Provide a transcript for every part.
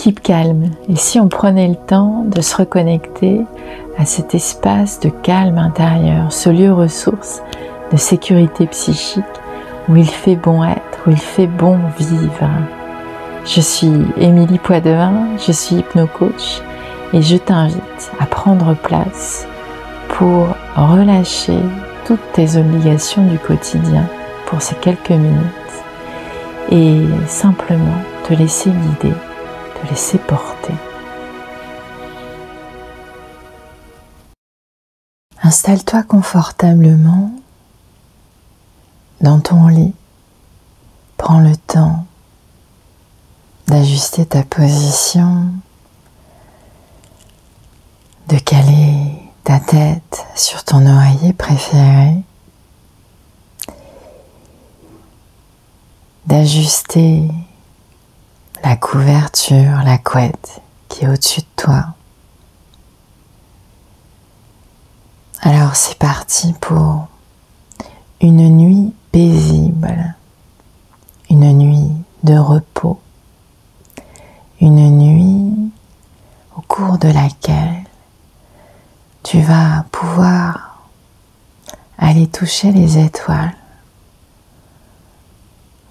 keep calm. Et si on prenait le temps de se reconnecter à cet espace de calme intérieur, ce lieu ressource de sécurité psychique où il fait bon être, où il fait bon vivre. Je suis Émilie Poidevin, je suis hypnocoach et je t'invite à prendre place pour relâcher toutes tes obligations du quotidien pour ces quelques minutes et simplement te laisser guider, te laisser porter. Installe-toi confortablement dans ton lit. Prends le temps d'ajuster ta position, de caler ta tête sur ton oreiller préféré, d'ajuster la couverture, la couette qui est au-dessus de toi. Alors c'est parti pour une nuit paisible, une nuit de repos, une nuit au cours de laquelle tu vas pouvoir aller toucher les étoiles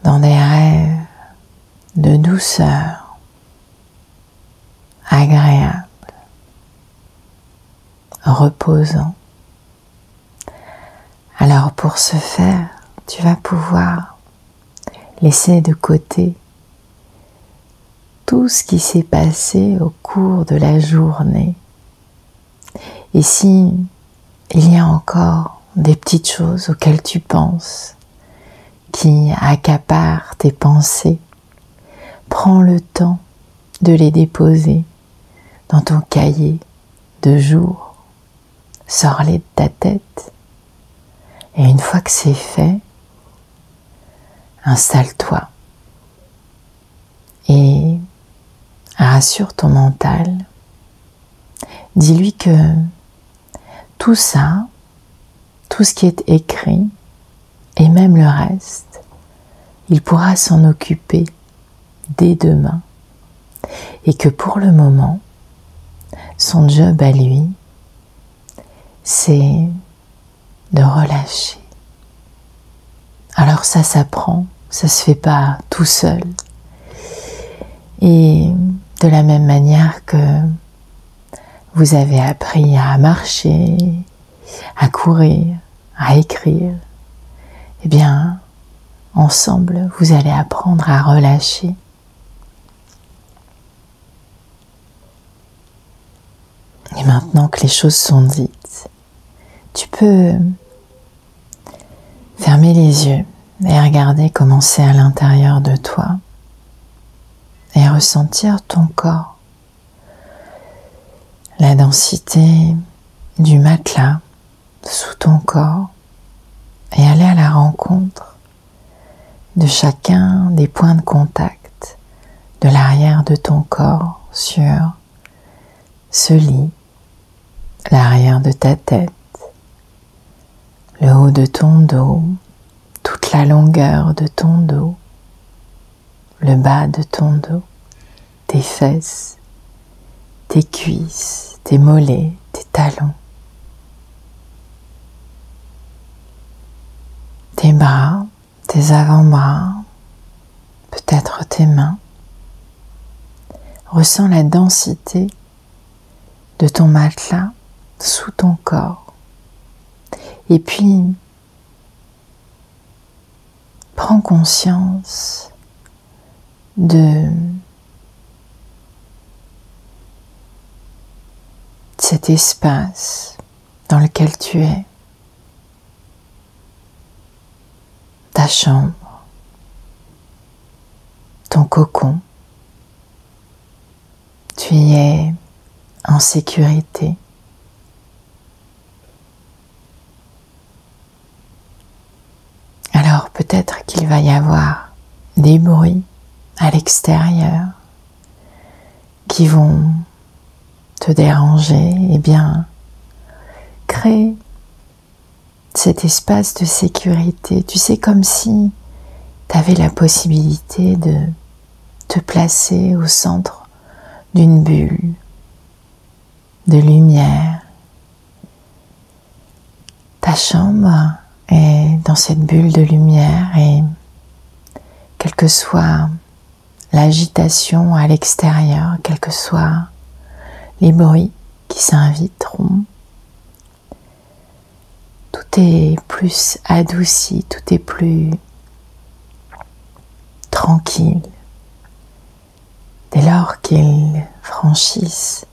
dans des rêves de douceur agréable, reposant. Alors pour ce faire, tu vas pouvoir laisser de côté tout ce qui s'est passé au cours de la journée. Et si il y a encore des petites choses auxquelles tu penses, qui accaparent tes pensées, prends le temps de les déposer dans ton cahier de jour. Sors-les de ta tête. Et une fois que c'est fait, installe-toi et rassure ton mental. Dis-lui que tout ça, tout ce qui est écrit, et même le reste, il pourra s'en occuper dès demain. Et que pour le moment, son job à lui, c'est de relâcher. Alors ça s'apprend, ça se fait pas tout seul. Et de la même manière que vous avez appris à marcher, à courir, à écrire, eh bien, ensemble, vous allez apprendre à relâcher. Et maintenant que les choses sont dites, tu peux fermer les yeux et regarder comment c'est à l'intérieur de toi et ressentir ton corps, la densité du matelas sous ton corps et aller à la rencontre de chacun des points de contact de l'arrière de ton corps sur ce lit, l'arrière de ta tête, le haut de ton dos, toute la longueur de ton dos, le bas de ton dos, tes fesses, tes cuisses, tes mollets, tes talons, tes bras, tes avant-bras, peut-être tes mains. Ressens la densité de ton matelas sous ton corps. Et puis, prends conscience de cet espace dans lequel tu es, ta chambre, ton cocon. Tu y es en sécurité. Alors peut-être qu'il va y avoir des bruits à l'extérieur qui vont te déranger. Eh bien, crée cet espace de sécurité. Tu sais, comme si tu avais la possibilité de te placer au centre d'une bulle de lumière. Ta chambre est dans cette bulle de lumière et quelle que soit l'agitation à l'extérieur, quels que soient les bruits qui s'inviteront, tout est plus adouci, tout est plus tranquille dès lors qu'ils franchissent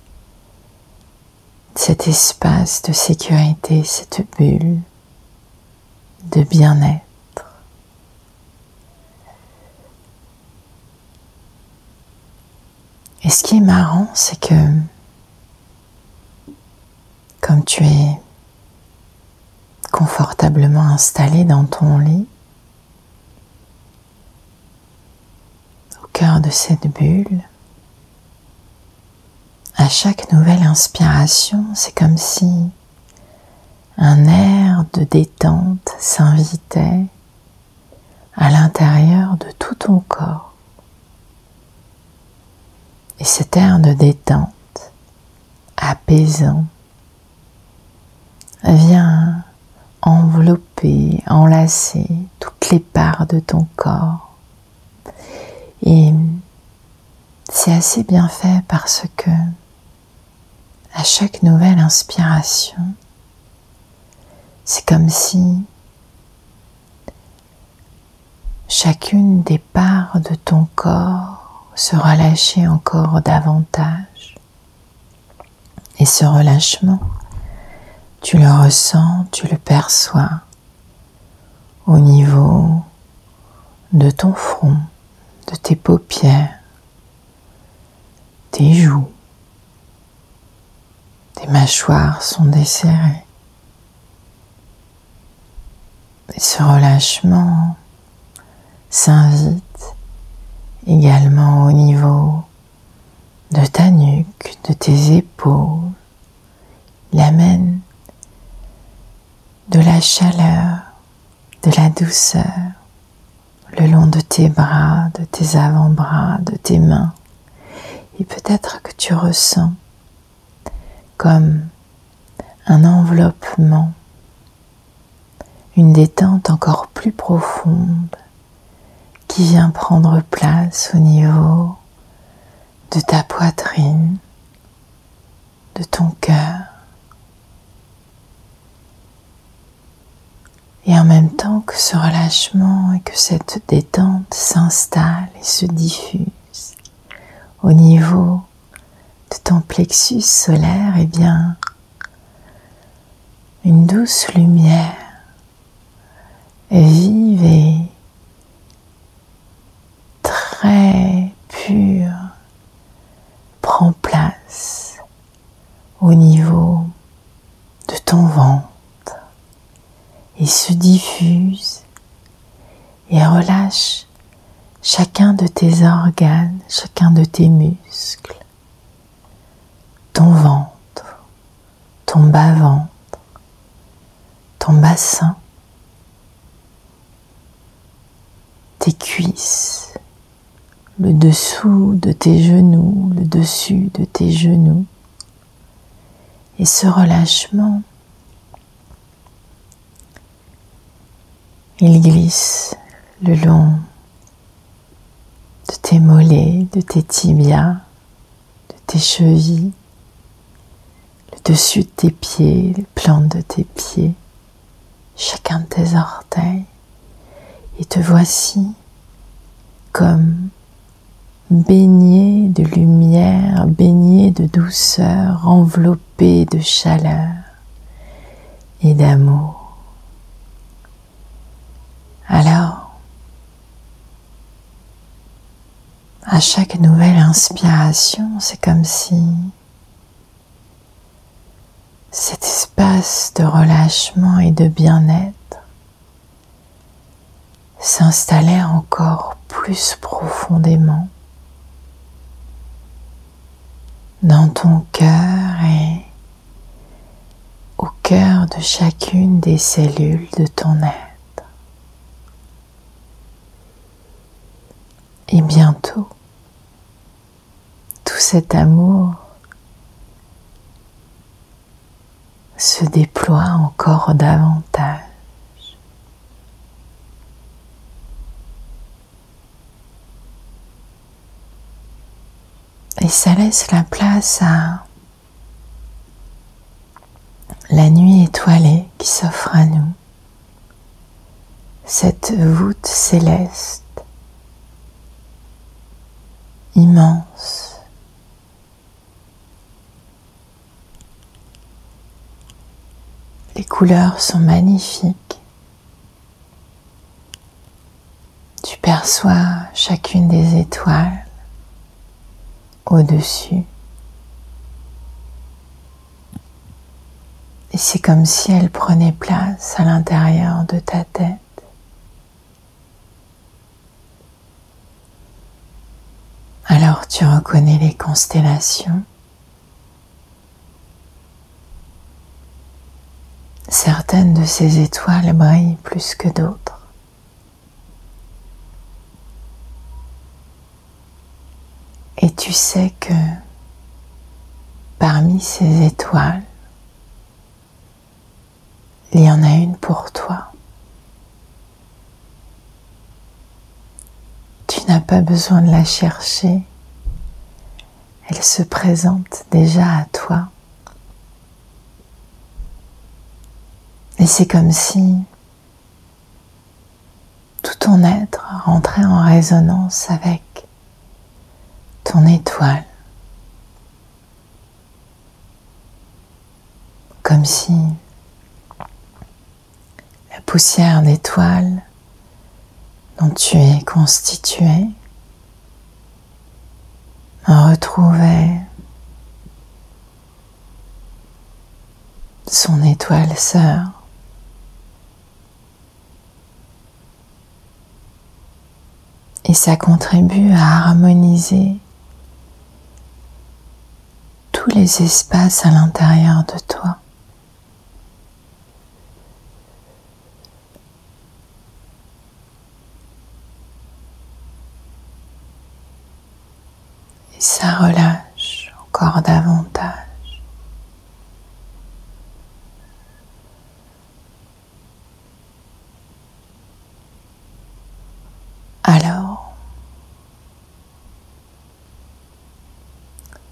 cet espace de sécurité, cette bulle de bien-être. Et ce qui est marrant, c'est que comme tu es confortablement installé dans ton lit, au cœur de cette bulle, à chaque nouvelle inspiration, c'est comme si un air de détente s'invitait à l'intérieur de tout ton corps. Et cet air de détente, apaisant, vient envelopper, enlacer toutes les parts de ton corps. Et c'est assez bien fait parce que à chaque nouvelle inspiration, c'est comme si chacune des parts de ton corps se relâchait encore davantage. Et ce relâchement, tu le ressens, tu le perçois au niveau de ton front, de tes paupières, tes joues. Tes mâchoires sont desserrées. Et ce relâchement s'invite également au niveau de ta nuque, de tes épaules. Il amène de la chaleur, de la douceur le long de tes bras, de tes avant-bras, de tes mains. Et peut-être que tu ressens comme un enveloppement, une détente encore plus profonde qui vient prendre place au niveau de ta poitrine, de ton cœur. Et en même temps que ce relâchement et que cette détente s'installe et se diffuse au niveau de ton plexus solaire, eh bien, une douce lumière vive et très pure prend place au niveau de ton ventre et se diffuse et relâche chacun de tes organes, chacun de tes muscles, ton ventre, ton bas-ventre, ton bassin, tes cuisses, le dessous de tes genoux, le dessus de tes genoux. Et ce relâchement, il glisse le long de tes mollets, de tes tibias, de tes chevilles, le dessus de tes pieds, les plantes de tes pieds, chacun de tes orteils. Et te voici comme baigné de lumière, baigné de douceur, enveloppé de chaleur et d'amour. Alors, à chaque nouvelle inspiration, c'est comme si cet espace de relâchement et de bien-être s'installait encore plus profondément dans ton cœur et au cœur de chacune des cellules de ton être. Et bientôt, tout cet amour se déploie encore davantage. Et ça laisse la place à la nuit étoilée qui s'offre à nous, cette voûte céleste immense. Les couleurs sont magnifiques. Tu perçois chacune des étoiles au-dessus. Et c'est comme si elles prenaient place à l'intérieur de ta tête. Alors tu reconnais les constellations. Certaines de ces étoiles brillent plus que d'autres. Et tu sais que parmi ces étoiles, il y en a une pour toi. Tu n'as pas besoin de la chercher. Elle se présente déjà à toi. Et c'est comme si tout ton être rentrait en résonance avec ton étoile. Comme si la poussière d'étoiles dont tu es constitué retrouvait son étoile sœur. Et ça contribue à harmoniser tous les espaces à l'intérieur de toi. Et ça relâche encore davantage. Alors,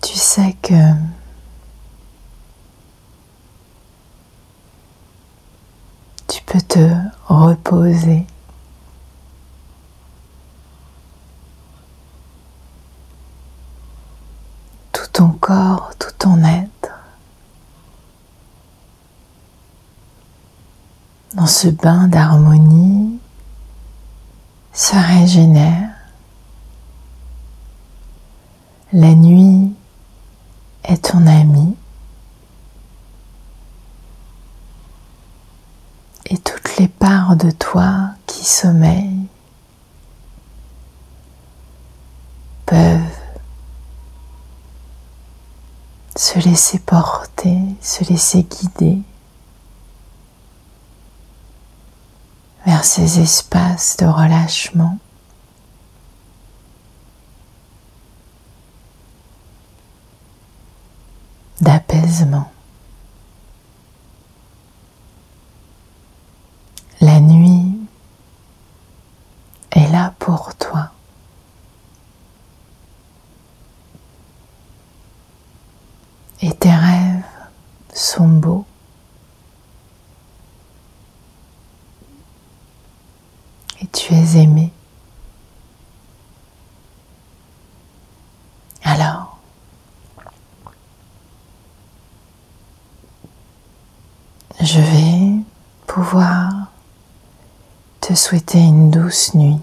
tu sais que tu peux te reposer tout ton corps, tout ton être dans ce bain d'harmonie se régénère. La nuit est ton ami et toutes les parts de toi qui sommeillent peuvent se laisser porter, se laisser guider vers ces espaces de relâchement. D'apaisement. La nuit est là pour toi. Et tes rêves sont beaux. Et tu es aimé. Alors, je vais pouvoir te souhaiter une douce nuit.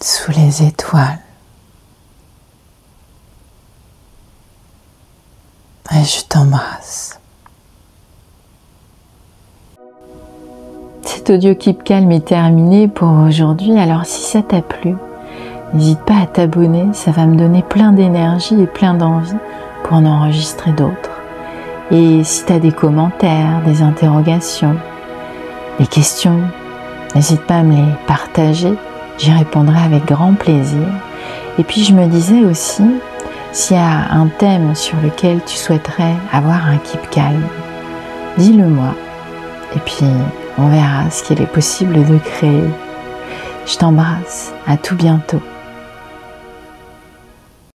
Sous les étoiles. Et je t'embrasse. Cet audio Keep Calm est terminé pour aujourd'hui. Alors si ça t'a plu, n'hésite pas à t'abonner, ça va me donner plein d'énergie et plein d'envie pour en enregistrer d'autres. Et si tu as des commentaires, des interrogations, des questions n'hésite pas à me les partager, j'y répondrai avec grand plaisir. Et puis je me disais aussi, s'il y a un thème sur lequel tu souhaiterais avoir un keep calme, dis-le moi. Et puis on verra ce qu'il est possible de créer. Je t'embrasse, à tout bientôt.